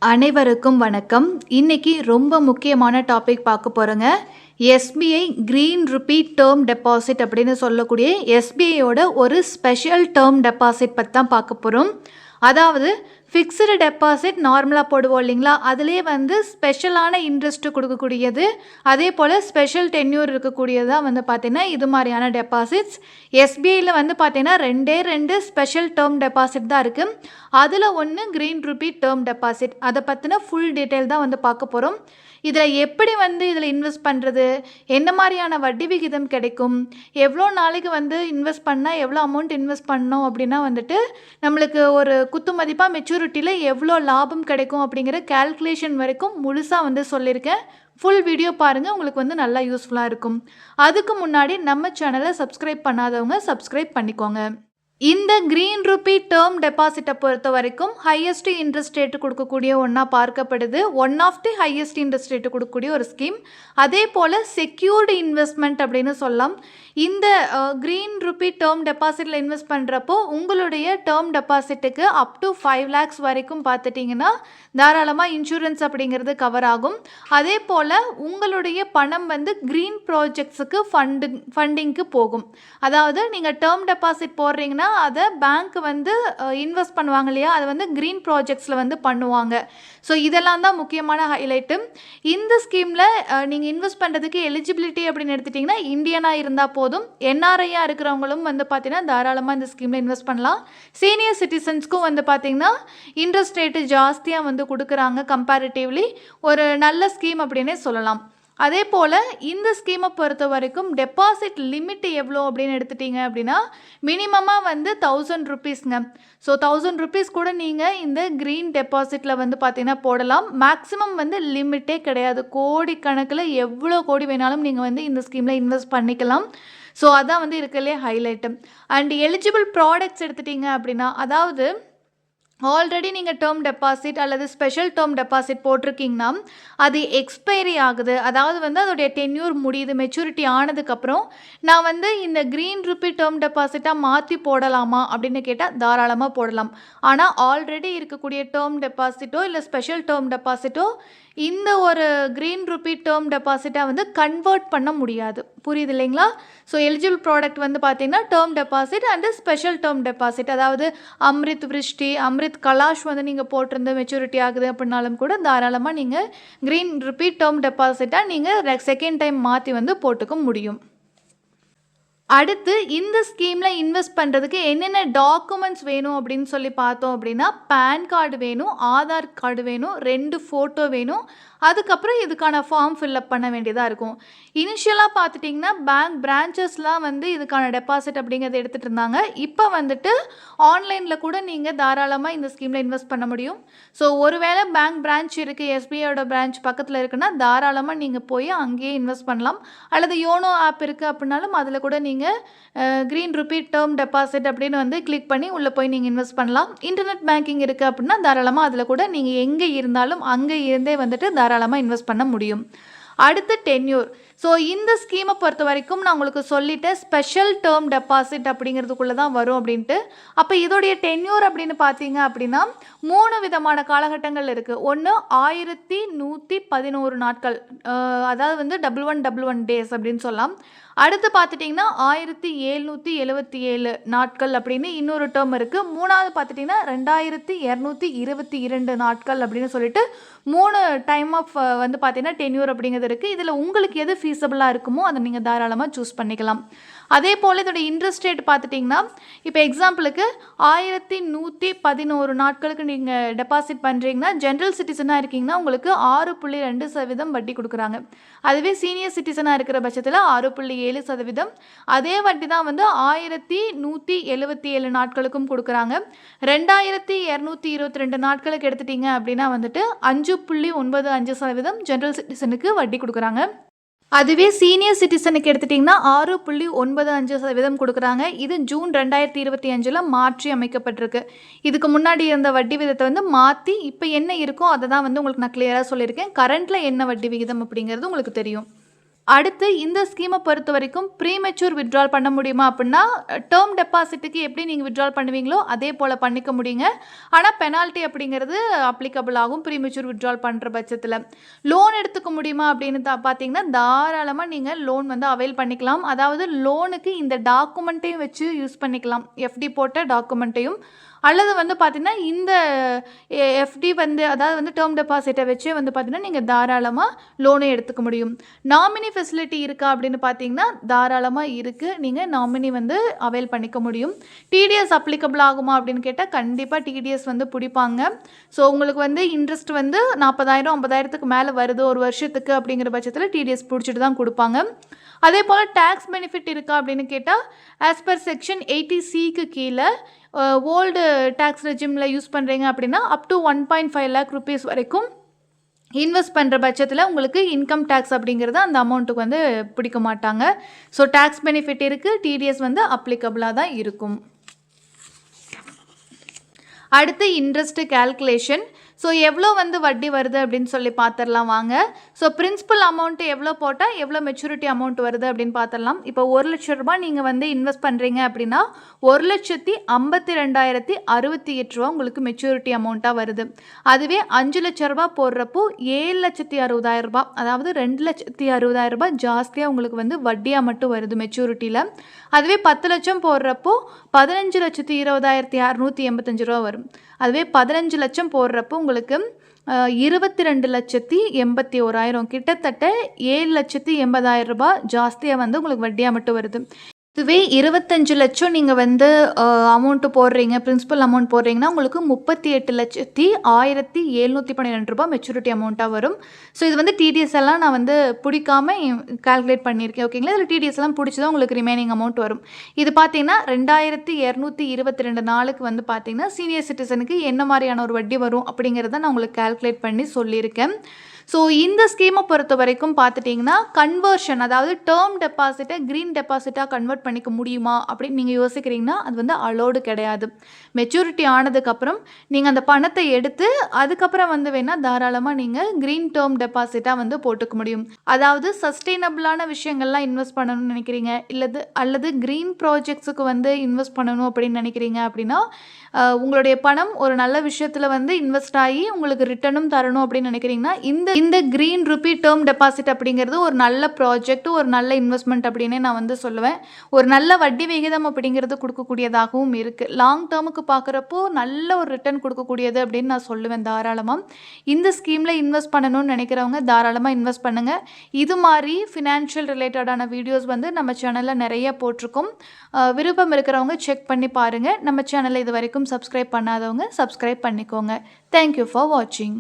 அனைவருக்கும் வணக்கம். இன்னைக்கு ரொம்ப முக்கியமான டாபிக் பார்க்க போகிறோங்க. SBI green rupee term deposit அப்படின்னு சொல்லக்கூடிய எஸ்பிஐயோட ஒரு ஸ்பெஷல் டேர்ம் டெபாசிட் பற்றி தான் பார்க்க போகிறோம். அதாவது ஃபிக்ஸ்டு டெபாசிட் நார்மலாக போடுவோம் இல்லைங்களா, அதுலேயே ஸ்பெஷலான இன்ட்ரெஸ்ட்டு கொடுக்கக்கூடியது, அதே போல் ஸ்பெஷல் டென்யூர் இருக்கக்கூடியது தான் பார்த்தீங்கன்னா இது மாதிரியான டெபாசிட்ஸ். எஸ்பிஐயில் பார்த்தீங்கன்னா ரெண்டு ஸ்பெஷல் டேர்ம் டெபாசிட் தான் இருக்குது. அதில் ஒன்று கிரீன் ருபி டேர்ம் டெபாசிட். அதை பற்றின ஃபுல் டீட்டெயில் தான் பார்க்க போகிறோம். இதில் எப்படி இதில் இன்வெஸ்ட் பண்ணுறது, என்ன மாதிரியான வட்டி விகிதம் கிடைக்கும், எவ்வளோ நாளைக்கு இன்வெஸ்ட் பண்ணால் எவ்வளோ அமௌண்ட் இன்வெஸ்ட் பண்ணோம் அப்படின்னா நம்மளுக்கு ஒரு குத்து மதிப்பாக மெச்சூரிட்டியில் எவ்வளோ லாபம் கிடைக்கும் அப்படிங்கிற கேல்குலேஷன் வரைக்கும் முழுசாக சொல்லியிருக்கேன். ஃபுல் வீடியோ பாருங்கள், உங்களுக்கு நல்லா யூஸ்ஃபுல்லாக இருக்கும். அதுக்கு முன்னாடி நம்ம சேனலை சப்ஸ்கிரைப் பண்ணாதவங்க சப்ஸ்கிரைப் பண்ணிக்கோங்க. இந்த கிரீன் ருபி டேர்ம் டெபாசிட்டை பொறுத்த வரைக்கும் ஹையஸ்ட் இன்ட்ரெஸ்ட் ரேட்டு கொடுக்கக்கூடிய ஒன்றா பார்க்கப்படுது. One of the highest interest rate கொடுக்கக்கூடிய ஒரு ஸ்கீம். அதே போல் செக்யூர்டு இன்வெஸ்ட்மெண்ட் அப்படின்னு சொல்லலாம். இந்த கிரீன் ருபி டேர்ம் டெபாசிட்டில் இன்வெஸ்ட் பண்ணுறப்போ உங்களுடைய டேர்ம் டெபாசிட்டுக்கு அப் டு 5 lakhs வரைக்கும் பார்த்துட்டிங்கன்னா தாராளமாக இன்சூரன்ஸ் அப்படிங்கிறது கவர் ஆகும். அதே போல் உங்களுடைய பணம் க்ரீன் ப்ராஜெக்ட்ஸுக்கு ஃபண்டிங்க்கு போகும். அதாவது நீங்கள் டேர்ம் டெபாசிட் போடுறீங்கன்னா அதை பேங்க் இன்வெஸ்ட் பண்ணுவாங்க இல்லையா, அது க்ரீன் ப்ராஜெக்ட்ஸில் பண்ணுவாங்க. ஸோ இதெல்லாம் தான் முக்கியமான ஹைலைட்டு. இந்த ஸ்கீமில் நீங்கள் இன்வெஸ்ட் பண்ணுறதுக்கு எலிஜிபிலிட்டி அப்படின்னு எடுத்துட்டிங்கன்னா இந்தியனாக இருந்தால் போதும். என்ஆர்ஐயாக இருக்கிறவங்களும் பார்த்தீங்கன்னா தாராளமாக இந்த ஸ்கீமில் இன்வெஸ்ட் பண்ணலாம். சீனியர் சிட்டிசன்ஸ்க்கும் பார்த்தீங்கன்னா இன்ட்ரெஸ்ட் ரேட்டு ஜாஸ்தியாக கொடுக்குறாங்க. கம்பேரிட்டிவ்லி ஒரு நல்ல ஸ்கீம் அப்படின்னே சொல்லலாம். அதே போல் இந்த ஸ்கீமை பொறுத்த வரைக்கும் டெபாசிட் லிமிட் எவ்வளோ அப்படின்னு எடுத்துட்டிங்க அப்படின்னா மினிமமாக 1000 rupeesங்க. ஸோ 1000 rupees கூட நீங்கள் இந்த க்ரீன் டெபாசிட்டில் பார்த்தீங்கன்னா போடலாம். மேக்ஸிமம் லிமிட்டே கிடையாது. கோடிக்கணக்கில் எவ்வளோ கோடி வேணாலும் நீங்கள் இந்த ஸ்கீமில் இன்வெஸ்ட் பண்ணிக்கலாம். ஸோ அதான் இருக்கிறதுலே ஹைலைட்டு. அண்ட் எலிஜிபிள் ப்ராடக்ட்ஸ் எடுத்துட்டிங்க அப்படின்னா, அதாவது ஆல்ரெடி நீங்கள் டேர்ம் டெபாசிட் அல்லது ஸ்பெஷல் டேர்ம் டெபாசிட் போட்டிருக்கீங்கன்னா அது எக்ஸ்பைரி ஆகுது, அதாவது அதோடைய டென்யூர் முடியுது, மெச்சூரிட்டி ஆனதுக்கப்புறம் நான் இந்த க்ரீன் ருபி டேர்ம் டெபாசிட்டாக மாற்றி போடலாமா அப்படின்னு கேட்டால் தாராளமாக போடலாம். ஆனால் ஆல்ரெடி இருக்கக்கூடிய டேர்ம் டெபாசிட்டோ இல்லை ஸ்பெஷல் டேர்ம் டெபாசிட்டோ இந்த ஒரு க்ரீன் ருபி டேர்ம் டெபாசிட்டாக கன்வெர்ட் பண்ண முடியாது. புரியுது இல்லைங்களா? ஸோ எலிஜிபிள் ப்ராடக்ட் பார்த்தீங்கன்னா term deposit and special term deposit. அதாவது அம்ரித் விருஷ்டி, அம்ரித் கலாஷ் நீங்கள் போட்டிருந்த மெச்சூரிட்டி ஆகுது அப்படின்னாலும் கூட தாராளமாக நீங்கள் க்ரீன் ருபி டேர்ம் டெபாசிட்டாக நீங்கள் செகண்ட் டைம் மாற்றி போட்டுக்க முடியும். அடுத்து இந்த ஸ்கீமில் இன்வெஸ்ட் பண்ணுறதுக்கு என்னென்ன டாக்குமெண்ட்ஸ் வேணும் அப்படின்னு சொல்லி பார்த்தோம் அப்படின்னா, பேன் கார்டு வேணும், ஆதார் கார்டு வேணும், 2 ஃபோட்டோ வேணும். அதுக்கப்புறம் இதுக்கான ஃபார்ம் ஃபில்அப் பண்ண வேண்டியதாக இருக்கும். இனிஷியலாக பார்த்துட்டிங்கன்னா பேங்க் பிரான்ச்சஸ்லாம் இதுக்கான டெபாசிட் அப்படிங்கிறத எடுத்துகிட்டு இருந்தாங்க. இப்போ ஆன்லைனில் கூட நீங்கள் தாராளமாக இந்த ஸ்கீமில் இன்வெஸ்ட் பண்ண முடியும். ஸோ ஒருவேளை பேங்க் பிரான்ச் இருக்குது, எஸ்பிஐயோட பிரான்ச் பக்கத்தில் இருக்குன்னா தாராளமாக நீங்கள் போய் அங்கேயே இன்வெஸ்ட் பண்ணலாம். அல்லது யோனோ ஆப் இருக்குது அப்படின்னாலும் அதில் கூட நீங்கள் க்ரீன் ருபி டேர்ம் டெபாசிட் அப்படின்னு கிளிக் பண்ணி உள்ளே போய் நீங்கள் இன்வெஸ்ட் பண்ணலாம். இன்டர்நெட் பேங்கிங் இருக்குது அப்படின்னா தாராளமாக அதில் கூட நீங்கள் எங்கே இருந்தாலும் அங்கே இருந்தே தாராளமாக இன்வெஸ்ட் பண்ண முடியும். அடுத்து டென்யூர். ஸோ இந்த ஸ்கீமை பொறுத்த வரைக்கும் நான் உங்களுக்கு சொல்லிட்டேன் ஸ்பெஷல் டேர்ம் டெபாசிட் அப்படிங்கிறதுக்குள்ளே தான் வரும் அப்படின்ட்டு. அப்போ இதோடைய டென்யூர் அப்படின்னு பார்த்தீங்க அப்படின்னா 3 விதமான காலகட்டங்கள் இருக்குது. ஒன்று 1111 நாட்கள், அதாவது 1111 days அப்படின்னு சொல்லலாம். அடுத்து பார்த்துட்டிங்கன்னா 1777 நாட்கள் அப்படின்னு இன்னொரு டேர்ம் இருக்குது. மூணாவது பார்த்துட்டிங்கன்னா 2222 நாட்கள் அப்படின்னு சொல்லிட்டு 3 டைம் ஆஃப் பார்த்தீங்கன்னா டென்யூர் அப்படிங்கிறது இருக்குது. இதில் உங்களுக்கு எது ஃபீஸபிளாக இருக்குமோ அதை நீங்கள் தாராளமாக சூஸ் பண்ணிக்கலாம். அதே போல் இதோட இன்ட்ரெஸ்ட் ரேட் பார்த்துட்டிங்கன்னா இப்போ எக்ஸாம்பிளுக்கு 1111 நாட்களுக்கு நீங்கள் டெபாசிட் பண்ணுறீங்கன்னா ஜென்ரல் சிட்டிசனாக இருக்கீங்கன்னா உங்களுக்கு 6.2% வட்டி கொடுக்குறாங்க. அதுவே சீனியர் சிட்டிசனாக இருக்கிற பட்சத்தில் 6.7%. அதே வட்டி தான் 1177 நாட்களுக்கும் கொடுக்குறாங்க. 2222 நாட்களுக்கு எடுத்துட்டிங்க அப்படின்னா 5.95% ஜென்ரல் சிட்டிசனுக்கு வட்டி கொடுக்குறாங்க. அதுவே சீனியர் சிட்டிசனுக்கு எடுத்துட்டிங்கன்னா 6.95% கொடுக்குறாங்க. இது ஜூன் 2025 மாற்றி அமைக்கப்பட்டிருக்கு. இதுக்கு முன்னாடி இருந்த வட்டி விகிதத்தை மாற்றி இப்போ என்ன இருக்கோ அதை தான் உங்களுக்கு நான் கிளியராக சொல்லியிருக்கேன். கரண்ட்டில் என்ன வட்டி விகிதம் அப்படிங்கிறது உங்களுக்கு தெரியும். அடுத்து இந்த ஸ்கீமை பொறுத்த வரைக்கும் ப்ரீமெச்சூர் வித்ட்ரால் பண்ண முடியுமா அப்படின்னா டேர்ம் டெபாசிட்டுக்கு எப்படி நீங்கள் வித்ட்ரால் பண்ணுவீங்களோ அதே போல் பண்ணிக்க முடியுங்க. ஆனால் பெனால்ட்டி அப்படிங்கிறது அப்ளிகபிள் ஆகும் ப்ரீமெச்சூர் வித்ட்ரால் பண்ணுற பட்சத்தில். லோன் எடுத்துக்க முடியுமா அப்படின்னு பார்த்தீங்கன்னா தாராளமாக நீங்கள் லோன் வந்து அவைல் பண்ணிக்கலாம். அதாவது லோனுக்கு இந்த டாக்குமெண்ட்டையும் வச்சு யூஸ் பண்ணிக்கலாம், எஃப்டி போட்ட டாக்குமெண்ட்டையும். அல்லது வந்து பார்த்தீங்கன்னா இந்த எஃப்டி வந்து அதாவது வந்து டேர்ம் டெபாசிட்டை வச்சே வந்து பார்த்தீங்கன்னா நீங்கள் தாராளமாக லோனை எடுத்துக்க முடியும். நாமினி ஃபெசிலிட்டி இருக்கா அப்படின்னு பார்த்தீங்கன்னா தாராளமாக இருக்குது, நீங்கள் நாமினி வந்து அவைல் பண்ணிக்க முடியும். டிடிஎஸ் அப்ளிகபிள் ஆகுமா அப்படின்னு கேட்டால் கண்டிப்பாக டிடிஎஸ் வந்து பிடிப்பாங்க. ஸோ உங்களுக்கு வந்து இன்ட்ரெஸ்ட் வந்து 40,000 50,000க்கு மேலே வருது ஒரு வருஷத்துக்கு அப்படிங்கிற பட்சத்தில் டிடிஎஸ் பிடிச்சிட்டு தான் கொடுப்பாங்க. அதே போல் டேக்ஸ் பெனிஃபிட் இருக்கா அப்படின்னு கேட்டால் ஆஸ் பர் செக்ஷன் 80C கீழே ஓல்டு டேக்ஸ் ரெஜிமில் யூஸ் பண்ணுறீங்க அப்படின்னா அப் டு 1.5 lakh rupees வரைக்கும் இன்வெஸ்ட் பண்ணுற பட்சத்தில் உங்களுக்கு இன்கம் டேக்ஸ் அப்படிங்கிறது அந்த அமௌண்ட்டுக்கு வந்து பிடிக்க மாட்டாங்க. ஸோ டேக்ஸ் பெனிஃபிட் இருக்குது, டிடிஎஸ் வந்து அப்ளிகபிளாக தான் இருக்கும். அடுத்து இன்ட்ரெஸ்ட் கால்குலேஷன். ஸோ எவ்வளோ வந்து வட்டி வருது அப்படின்னு சொல்லி பார்த்துடலாம் வாங்க. ஸோ பிரின்சிபல் அமௌண்ட்டு எவ்வளோ போட்டால் எவ்வளோ மெச்சூரிட்டி அமௌண்ட் வருது அப்படின்னு பார்த்துடலாம். இப்போ 1,00,000 ரூபாய் நீங்கள் வந்து இன்வெஸ்ட் பண்ணுறீங்க அப்படின்னா 1,52,068 ரூபா உங்களுக்கு மெச்சூரிட்டி அமௌண்ட்டாக வருது. அதுவே 5 லட்ச ரூபா போடுறப்போ 7,60,000 ரூபாய், அதாவது 2,60,000 ரூபாய் ஜாஸ்தியாக உங்களுக்கு வந்து வட்டியாக மட்டும் வருது மெச்சூரிட்டியில். அதுவே 10 லட்சம் போடுறப்போ 15,20,685 ரூபா வரும். அதுவே 15 லட்சம் போடுறப்போ உங்களுக்கு 22,81,000 கிட்டத்தட்ட 7,80,000 ரூபாய் ஜாஸ்தியாக வந்து உங்களுக்கு வட்டியாக மட்டும் வருது. இதுவே 25 லட்சம் நீங்கள் வந்து அமௌண்ட்டு போடுறீங்க, பிரின்சிபல் அமௌண்ட் போடுறீங்கன்னா உங்களுக்கு 38,01,712 ரூபாய் மெச்சூரிட்டி அமௌண்ட்டாக வரும். ஸோ இது வந்து டிடிஎஸ் எல்லாம் நான் வந்து பிடிக்காம கால்குலேட் பண்ணியிருக்கேன், ஓகேங்களா. இதில் டிடிஎஸ் எல்லாம் பிடிச்சி தான் உங்களுக்கு ரிமைனிங் அமௌண்ட் வரும். இது பார்த்தீங்கன்னா 2,222 நாளுக்கு வந்து பார்த்தீங்கன்னா சீனியர் சிட்டிசனுக்கு என்ன மாதிரியான ஒரு வட்டி வரும் அப்படிங்கிறத நான் உங்களுக்கு கால்குலேட் பண்ணி சொல்லியிருக்கேன். ஸோ இந்த ஸ்கீமை பொறுத்த வரைக்கும் பார்த்துட்டிங்கன்னா கன்வர்ஷன், அதாவது டேர்ம் டெபாசிட்டை க்ரீன் டெபாசிட்டாக கன்வெர்ட் பண்ணிக்க முடியுமா அப்படின்னு நீங்கள் யோசிக்கிறீங்கன்னா அது வந்து அலோடு கிடையாது. மெச்சூரிட்டி ஆனதுக்கப்புறம் நீங்கள் அந்த பணத்தை எடுத்து அதுக்கப்புறம் வந்து வேணால் தாராளமாக நீங்கள் க்ரீன் டேர்ம் டெபாசிட்டாக வந்து போட்டுக்க முடியும். அதாவது சஸ்டெயினபிளான விஷயங்கள்லாம் இன்வெஸ்ட் பண்ணணும்னு நினைக்கிறீங்க அல்லது க்ரீன் ப்ராஜெக்ட்ஸுக்கு வந்து இன்வெஸ்ட் பண்ணணும் அப்படின்னு நினைக்கிறீங்க அப்படின்னா உங்களுடைய பணம் ஒரு நல்ல விஷயத்தில் வந்து இன்வெஸ்ட் ஆகி உங்களுக்கு ரிட்டர்னும் தரணும் அப்படின்னு நினைக்கிறீங்கன்னா இந்த க்ரீன் ருபி டேர்ம் டெபாசிட் அப்படிங்கிறது ஒரு நல்ல ப்ராஜெக்ட், ஒரு நல்ல இன்வெஸ்ட்மெண்ட் அப்படின்னே நான் வந்து சொல்லுவேன். ஒரு நல்ல வட்டி விகிதம் அப்படிங்கிறது கொடுக்கக்கூடியதாகவும் இருக்குது. லாங் டேர்முக்கு பார்க்குறப்போ நல்ல ஒரு ரிட்டர்ன் கொடுக்கக்கூடியது அப்படின்னு நான் சொல்லுவேன் தாராளமாக. இந்த ஸ்கீமில் இன்வெஸ்ட் பண்ணணும்னு நினைக்கிறவங்க தாராளமாக இன்வெஸ்ட் பண்ணுங்கள். இது மாதிரி ஃபினான்ஷியல் ரிலேட்டடான வீடியோஸ் வந்து நம்ம சேனலில் நிறைய போட்டிருக்கோம். விருப்பம் இருக்கிறவங்க செக் பண்ணி பாருங்கள். நம்ம சேனலை இது வரைக்கும் சப்ஸ்கிரைப் பண்ணாதவங்க சப்ஸ்கிரைப் பண்ணிக்கோங்க. தேங்க்யூ ஃபார் வாட்சிங்.